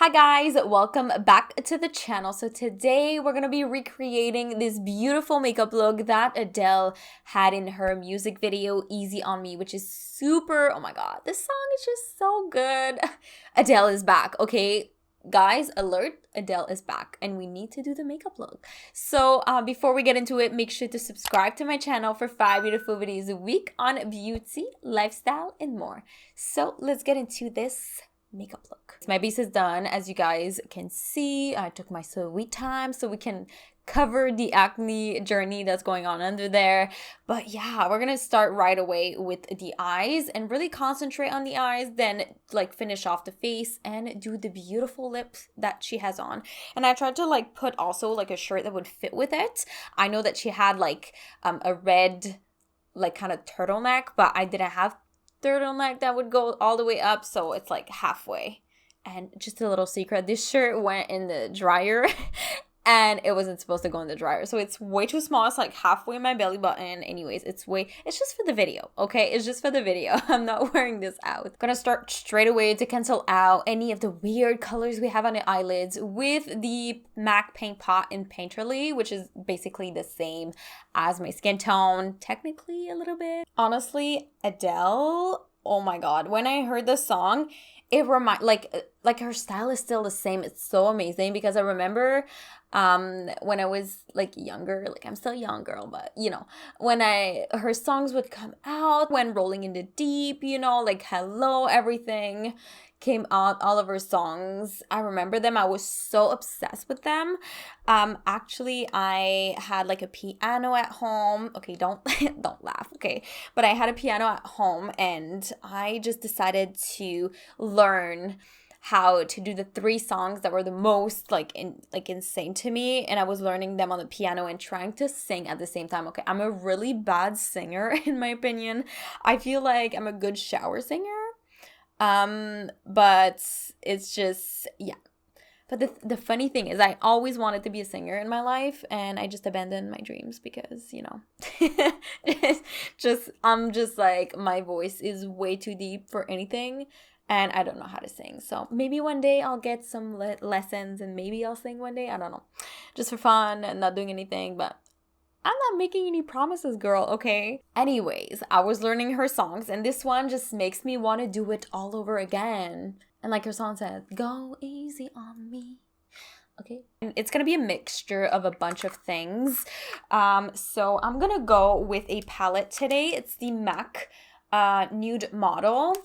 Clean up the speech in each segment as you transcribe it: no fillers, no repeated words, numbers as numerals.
Hi guys, welcome back to the channel. So today we're going to be recreating this beautiful makeup look that Adele had in her music video Easy on Me, which is super, oh my god, this song is just so good. Adele is back, okay? Guys, alert, Adele is back and we need to do the makeup look. So before we get into it, make sure to subscribe to my channel for 5 beautiful videos a week on beauty, lifestyle, and more. So let's get into this makeup look. My base is done. As you guys can see, I took my sweet time so we can cover the acne journey that's going on under there. But yeah, we're gonna start right away with the eyes and really concentrate on the eyes, then like finish off the face and do the beautiful lips that she has on. And I tried to like put also like a shirt that would fit with it. I know that she had like a red like kind of turtleneck, but I didn't have turtleneck that would go all the way up, so it's like halfway. And just a little secret, this shirt went in the dryer and it wasn't supposed to go in the dryer, so it's way too small. It's like halfway my belly button. Anyways, it's just for the video, okay? It's just for the video. I'm not wearing this out. Gonna start straight away to cancel out any of the weird colors we have on the eyelids with the MAC Paint Pot in Painterly, which is basically the same as my skin tone, technically a little bit. Honestly, Adele, oh my god, when I heard the song, it like her style is still the same. It's so amazing because I remember when I was like younger, like I'm still a young girl, but you know, when her songs would come out, when Rolling in the Deep, you know, like Hello, everything came out, all of her songs, I remember them. I was so obsessed with them. Actually, I had like a piano at home. Okay, don't laugh, okay? But I had a piano at home and I just decided to learn how to do the 3 songs that were the most insane to me, and I was learning them on the piano and trying to sing at the same time. Okay, I'm a really bad singer in my opinion. I feel like I'm a good shower singer. But it's just, yeah. But the funny thing is I always wanted to be a singer in my life and I just abandoned my dreams because, you know, I'm just like, my voice is way too deep for anything and I don't know how to sing. So maybe one day I'll get some lessons and maybe I'll sing one day. I don't know. Just for fun and not doing anything, but I'm not making any promises, girl, okay? Anyways, I was learning her songs, and this one just makes me want to do it all over again. And like her song says, go easy on me, okay? And it's gonna be a mixture of a bunch of things. So I'm gonna go with a palette today. It's the MAC Nude Model,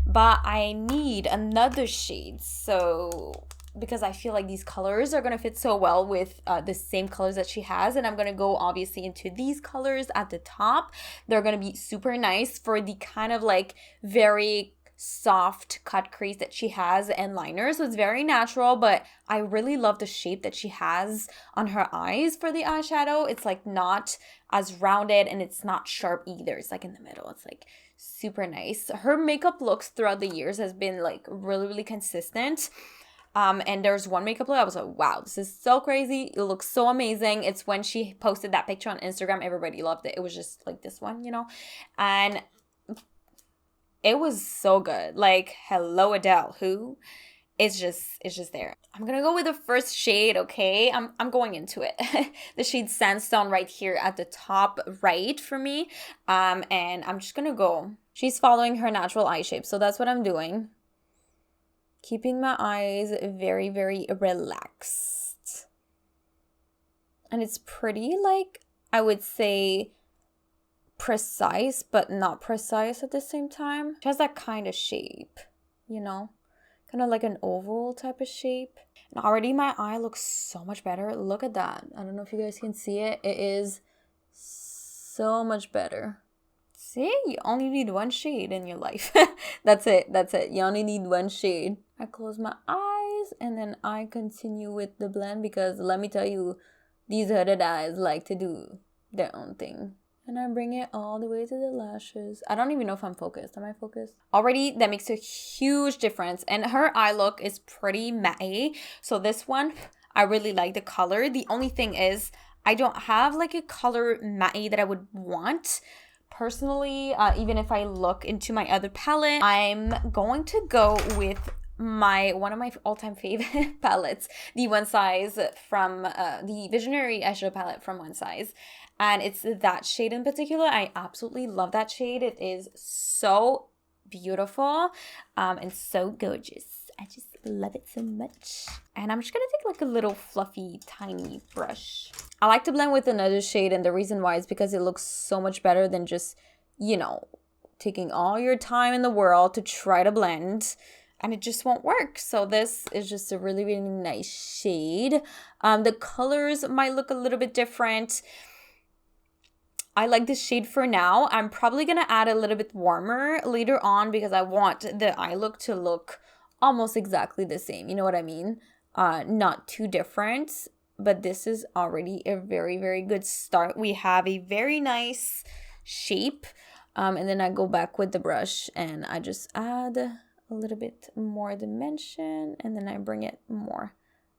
but I need another shade, so because I feel like these colors are going to fit so well with the same colors that she has. And I'm going to go obviously into these colors at the top. They're going to be super nice for the kind of like very soft cut crease that she has and liner. So it's very natural, but I really love the shape that she has on her eyes for the eyeshadow. It's like not as rounded and it's not sharp either. It's like in the middle. It's like super nice. Her makeup looks throughout the years has been like really, really consistent. And there's one makeup look I was like, wow, this is so crazy. It looks so amazing. It's when she posted that picture on Instagram, everybody loved it. It was just like this one, you know, and it was so good. Like, hello Adele, who? It's just there. I'm gonna go with the first shade, okay? I'm going into it. The shade Sandstone right here at the top right for me. And I'm just gonna go. She's following her natural eye shape, so that's what I'm doing. Keeping my eyes very, very relaxed. And it's pretty, like, I would say precise, but not precise at the same time. She has that kind of shape, you know? Kind of like an oval type of shape. And already my eye looks so much better. Look at that. I don't know if you guys can see it. It is so much better. See, you only need one shade in your life. That's it. You only need one shade. I close my eyes and then I continue with the blend because let me tell you, these hooded eyes like to do their own thing. And I bring it all the way to the lashes. I don't even know if I'm focused. Am I focused? Already, that makes a huge difference. And her eye look is pretty matte. So this one, I really like the color. The only thing is, I don't have like a color matte that I would want. Personally, even if I look into my other palette, I'm going to go with one of my all-time favorite palettes, the One Size from the Visionary eyeshadow palette from One Size, and it's that shade in particular. I absolutely love that shade. It is so beautiful and so gorgeous. I just love it so much. And I'm just gonna take like a little fluffy tiny brush. I like to blend with another shade, and the reason why is because it looks so much better than just, you know, taking all your time in the world to try to blend, and it just won't work. So this is just a really, really nice shade. The colors might look a little bit different. I like this shade for now. I'm probably gonna add a little bit warmer later on because I want the eye look to look almost exactly the same. You know what I mean? Not too different, but this is already a very, very good start. We have a very nice shape. And then I go back with the brush and I just add a little bit more dimension, and then I bring it more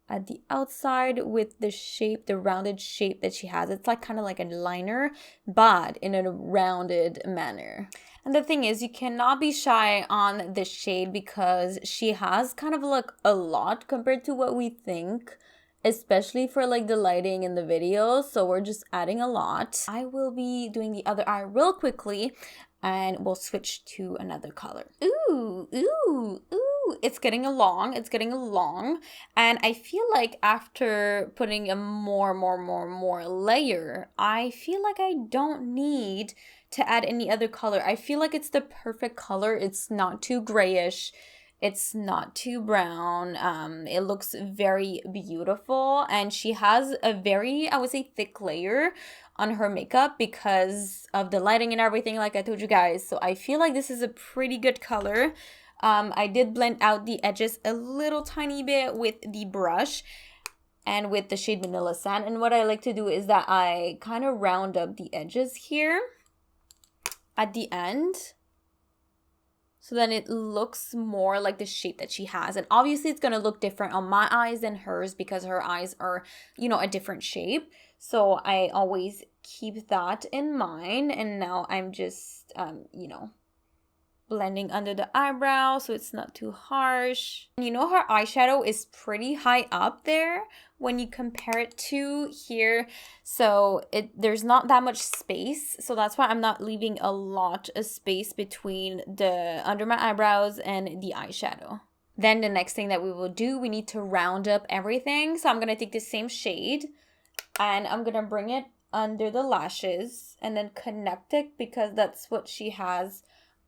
at the outside with the shape, the rounded shape that she has. It's like kind of like a liner, but in a rounded manner. And the thing is, you cannot be shy on the shade because she has kind of like a lot compared to what we think, especially for like the lighting in the video. So we're just adding a lot. I will be doing the other eye real quickly and we'll switch to another color. Ooh, ooh, ooh. It's getting along. It's getting along. And I feel like after putting a more layer, I feel like I don't need to add any other color. I feel like it's the perfect color. It's not too grayish. It's not too brown. It looks very beautiful. And she has a very, I would say, thick layer on her makeup because of the lighting and everything, like I told you guys. So I feel like this is a pretty good color. I did blend out the edges a little tiny bit with the brush and with the shade Vanilla Sand. And what I like to do is that I kind of round up the edges here at the end, so then it looks more like the shape that she has. And obviously it's going to look different on my eyes than hers because her eyes are, you know, a different shape. So I always keep that in mind. And now I'm just, you know, blending under the eyebrow so it's not too harsh. And you know, her eyeshadow is pretty high up there when you compare it to here, so there's not that much space, so that's why I'm not leaving a lot of space between the under my eyebrows and the eyeshadow. Then the next thing that we will do, we need to round up everything. So I'm gonna take the same shade and I'm gonna bring it under the lashes and then connect it because that's what she has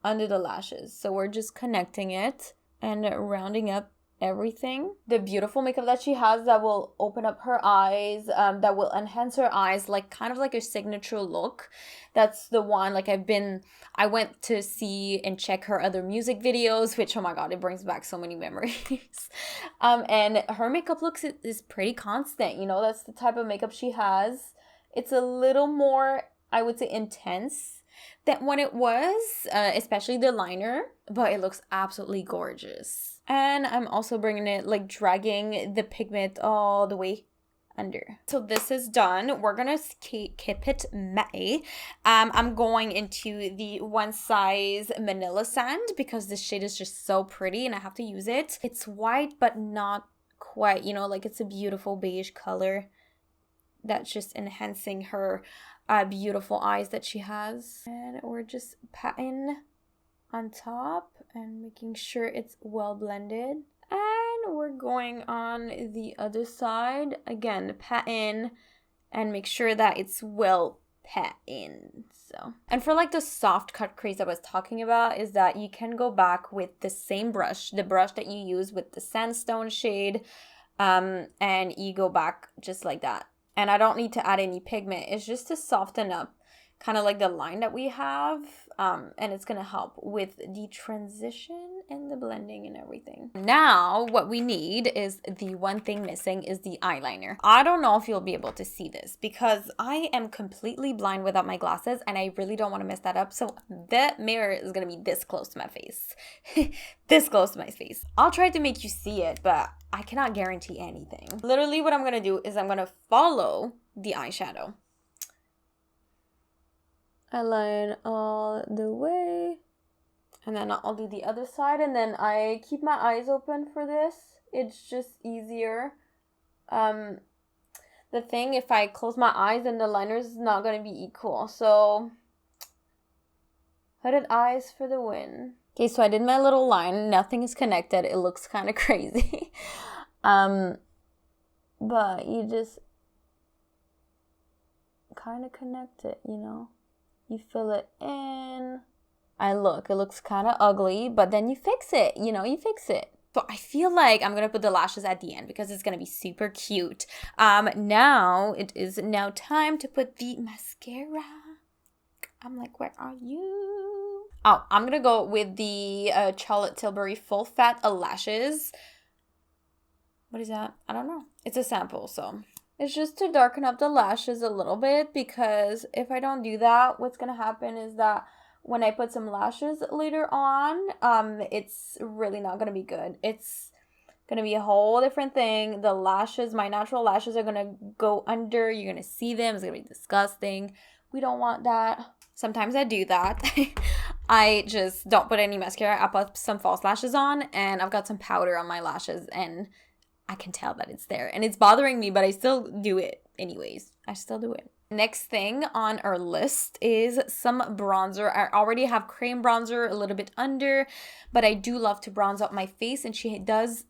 under the lashes. So we're just connecting it and rounding up everything. The beautiful makeup that she has that will open up her eyes, that will enhance her eyes, like kind of like a signature look. That's the one, like I went to see and check her other music videos, which, oh my god, it brings back so many memories. And her makeup looks is pretty constant, you know, that's the type of makeup she has. It's a little more, I would say, intense than when it was, especially the liner, but it looks absolutely gorgeous. And I'm also bringing it, like dragging the pigment all the way under. So this is done. We're gonna keep it matte. I'm going into the One Size Manila Sand because this shade is just so pretty and I have to use it. It's white but not quite, you know, like it's a beautiful beige color that's just enhancing her beautiful eyes that she has. And we're just patting on top and making sure it's well blended. And we're going on the other side. Again, pat in and make sure that it's well pat in. So, and for like the soft cut crease I was talking about, is that you can go back with the same brush, the brush that you use with the sandstone shade, and you go back just like that. And I don't need to add any pigment. It's just to soften up kind of like the line that we have. And it's going to help with the transition and the blending and everything. Now, what we need is the one thing missing is the eyeliner. I don't know if you'll be able to see this because I am completely blind without my glasses and I really don't want to mess that up. So the mirror is going to be this close to my face. This close to my face. I'll try to make you see it, but I cannot guarantee anything. Literally what I'm going to do is I'm going to follow the eyeshadow. I line all the way And then I'll do the other side, and then I keep my eyes open for this. It's just easier. The thing, if I close my eyes, then the liner is not going to be equal. So, hooded eyes for the win. Okay, so I did my little line. Nothing is connected. It looks kind of crazy. But you just kind of connect it, you know? You fill it in. It looks kind of ugly, but then you fix it, you know, you fix it. So I feel like I'm going to put the lashes at the end because it's going to be super cute. Now it is now time to put the mascara. I'm like, where are you? Oh, I'm going to go with the Charlotte Tilbury Full Fat Lashes. What is that? I don't know. It's a sample, so it's just to darken up the lashes a little bit, because if I don't do that, what's going to happen is that when I put some lashes later on, it's really not going to be good. It's going to be a whole different thing. The lashes, my natural lashes, are going to go under. You're going to see them. It's going to be disgusting. We don't want that. Sometimes I do that. I just don't put any mascara. I put some false lashes on, and I've got some powder on my lashes, and I can tell that it's there. And it's bothering me, but I still do it anyways. I still do it. Next thing on our list is some bronzer. I already have cream bronzer a little bit under, but I do love to bronze up my face, and she does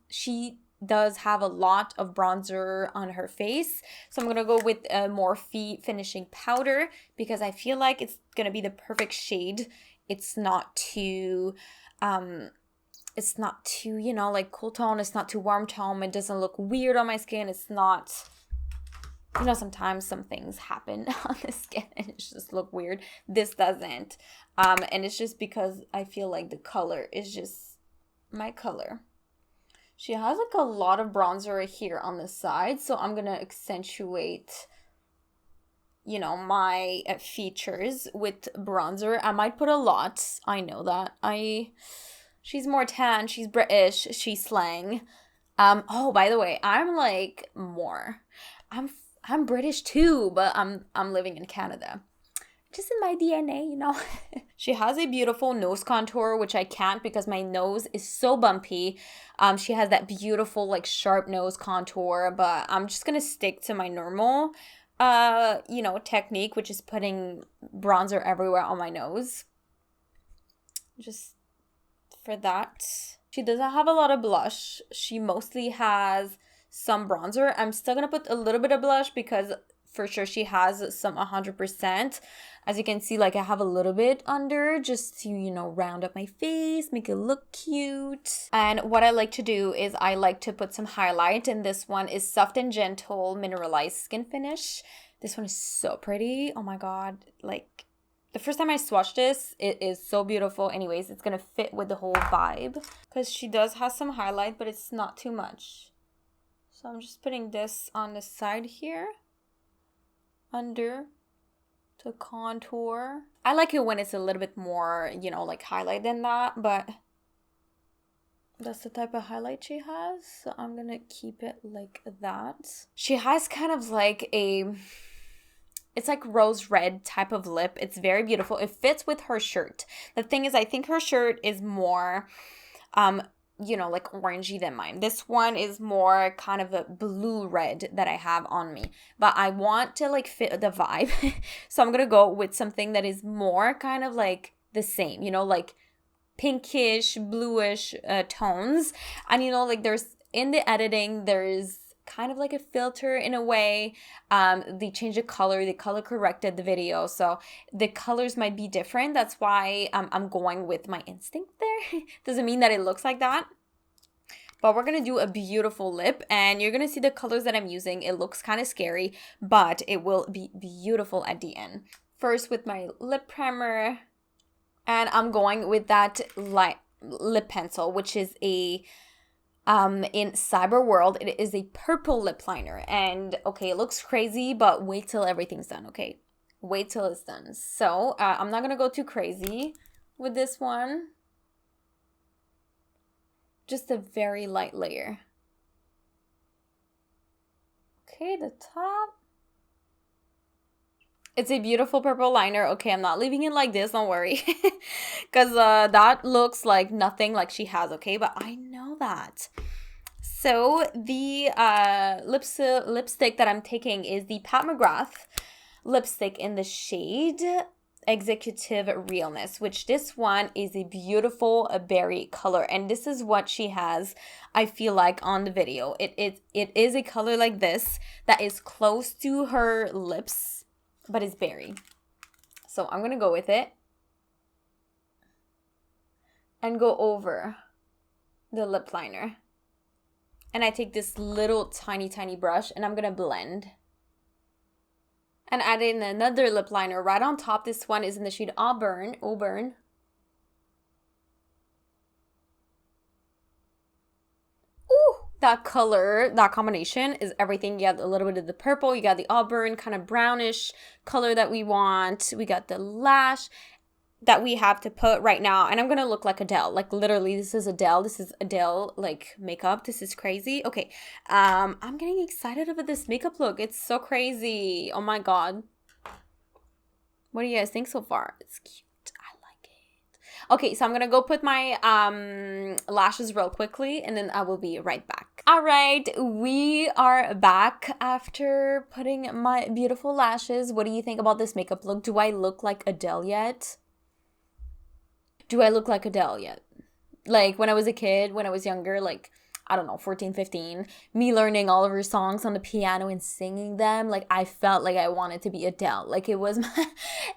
have a lot of bronzer on her face. So I'm going to go with a Morphe finishing powder because I feel like it's going to be the perfect shade. It's not too you know, like cool tone. It's not too warm tone. It doesn't look weird on my skin. It's not, you know, sometimes some things happen on the skin and it just look weird. This doesn't. And it's just because I feel like the color is just my color. She has like a lot of bronzer here on the side, so I'm going to accentuate, you know, my features with bronzer. I might put a lot. I know that. She's more tan, she's British, she's slang. Oh, by the way, I'm like more. I'm British too, but I'm living in Canada. Just in my DNA, you know. She has a beautiful nose contour, which I can't because my nose is so bumpy. She has that beautiful, like, sharp nose contour, but I'm just gonna stick to my normal, you know, technique, which is putting bronzer everywhere on my nose. Just for that. She doesn't have a lot of blush. She mostly has some bronzer. I'm still gonna put a little bit of blush because for sure she has some 100%. As you can see, like, I have a little bit under just to, you know, round up my face, make it look cute. And what I like to do is I like to put some highlight, and this one is Soft and Gentle Mineralized Skin Finish. This one is so pretty. Oh my god, like, the first time I swatched this, it is so beautiful. Anyways, it's going to fit with the whole vibe because she does have some highlight, but it's not too much. So I'm just putting this on the side here, under to contour. I like it when it's a little bit more, you know, like highlight than that, but that's the type of highlight she has. So I'm going to keep it like that. She has kind of like it's like rose red type of lip. It's very beautiful. It fits with her shirt. The thing is, I think her shirt is more, you know, like orangey than mine. This one is more kind of a blue red that I have on me. But I want to like fit the vibe. So I'm going to go with something that is more kind of like the same, you know, like pinkish, bluish tones. And, you know, like in the editing, there's kind of like a filter in a way. They changed the color, they color corrected the video, so the colors might be different. That's why I'm going with my instinct there. Doesn't mean that it looks like that, but we're gonna do a beautiful lip, and you're gonna see the colors that I'm using. It looks kind of scary, but it will be beautiful at the end. First with my lip primer, and I'm going with that light lip pencil, which is a in Cyber World. It is a purple lip liner, and okay, it looks crazy, but wait till everything's done. Okay, wait till it's done. So I'm not gonna go too crazy with this one. Just a very light layer. Okay, the top, It's a beautiful purple liner. Okay, I'm not leaving it like this, don't worry. Because that looks like nothing like she has, okay? But I know that. So the lipstick that I'm taking is the Pat McGrath lipstick in the shade Executive Realness, which this one is a beautiful berry color, and this is what she has, I feel like, on the video. It is a color like this that is close to her lips, but it's berry. So I'm gonna go with it and go over the lip liner. And I take this little tiny brush and I'm gonna blend. And add in another lip liner right on top. This one is in the shade Auburn. Ooh, that color, that combination is everything. You got a little bit of the purple, you got the auburn, kind of brownish color that we want. We got the lash that we have to put right now, and I'm gonna look like Adele. Like, literally, this is Adele like makeup. This is crazy. Okay, I'm getting excited about this makeup look. It's so crazy. Oh my god, what do you guys think so far? It's cute. I like it. Okay, so I'm gonna go put my lashes real quickly, and then I will be right back. All right, we are back after putting my beautiful lashes. What do you think about this makeup look? Do I look like Adele yet? Do I look like Adele yet? Like, when I was a kid, when I was younger, like, I don't know, 14, 15, me learning all of her songs on the piano and singing them, like, I felt like I wanted to be Adele. Like, it was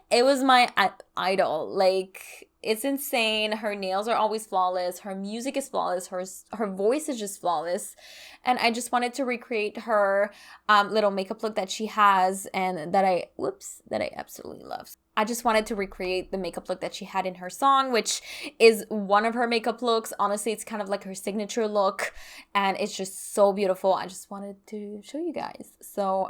my idol. Like, it's insane. Her nails are always flawless. Her music is flawless. Her voice is just flawless. And I just wanted to recreate her little makeup look that she has and that I absolutely love. I just wanted to recreate the makeup look that she had in her song, which is one of her makeup looks. Honestly, it's kind of like her signature look, and it's just so beautiful. I just wanted to show you guys. So,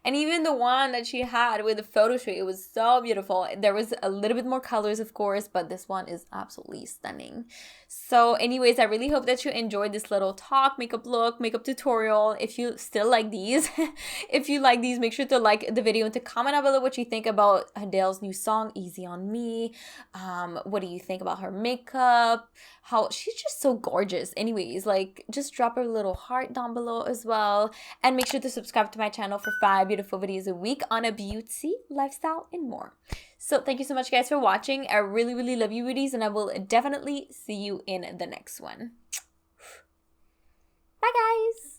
and even the one that she had with the photo shoot, it was so beautiful. There was a little bit more colors, of course, but this one is absolutely stunning. So anyways, I really hope that you enjoyed this little talk, makeup look, makeup tutorial. If you still like these, if you like these, make sure to like the video and to comment down below what you think about Adele's new song, Easy on Me. What do you think about her makeup? How she's just so gorgeous. Anyways, like, just drop a little heart down below as well. And make sure to subscribe to my channel for 5 beautiful videos a week on a beauty, lifestyle, and more. So thank you so much, guys, for watching. I really, really love you, beauties, and I will definitely see you in the next one. Bye, guys.